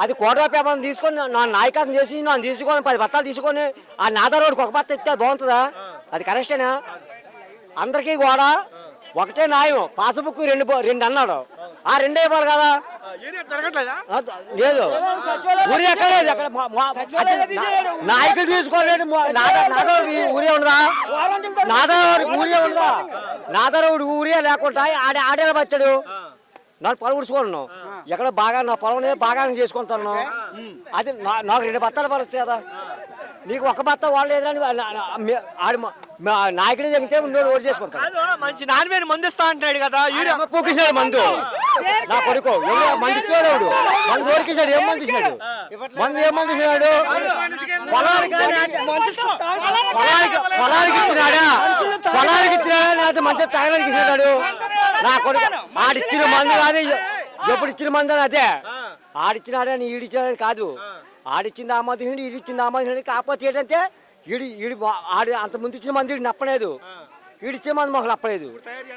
అది కోట పేపర్ తీసుకొని నా నాయకత్వం చేసి నన్ను తీసుకొని 10 బత్తాలు తీసుకొని ఆ నాదారోడికి ఒక బత్త ఇస్తే బాగుంటుందా? అది కరెక్టేనా? అందరికీ కూడా ఒకటే న్యాయం. పాస్బుక్ రెండు అన్నాడు, ఆ రెండే ఇవ్వాలి కదా. లేదు ఊరి ఎక్కలేదు, అక్కడ నాయకులు తీసుకోలేదు. ఊరే ఉండదా? నాదారోడికి ఊరే ఉండదా? నాదారోడి ఊరే లేకుండా ఆడేలా వచ్చాడు. నన్ను పొలం ఉడుచుకోను, ఎక్కడ బాగా నా పొలం బాగా చేసుకుంటాను. అది నాకు 2 బత్తాలు పరుస్తాయి కదా, నీకు ఒక బత్త వాళ్ళు లేదని నాయకుడి తగ్గితే ఉండేవాడు ఓటు చేసుకుంటాను. మంచి నాణ్యమైన మందు ఇస్తా అంటాడు కదా, పూకిసాడు మందు. నా కొడుకు మంది ఇచ్చాడు, మందు ఓడికిసాడు. ఏం మంది ఇచ్చినాడు? మందు ఏం మంది ఇచ్చినాడు? పొలానికి ఇచ్చినాడా? పొలానికి ఇచ్చినాడా లేకపోతే మంచిగా తాగడానికి ఇచ్చినాడు? నా కొడుకు ఆడిచ్చిన మందు కాదు, ఎప్పుడు ఇచ్చిన మందు అని అదే. ఆడిచ్చినాడని ఈడిచ్చినాడని కాదు, ఆడిచ్చింది ఆ మంది ఈడిచ్చింది ఆ మంది. కాకపోతే ఏంటంటే ఆడి అంత ముందు ఇచ్చిన మంది నప్పలేదు, ఈడిచ్చే మంది మాకు నప్పలేదు.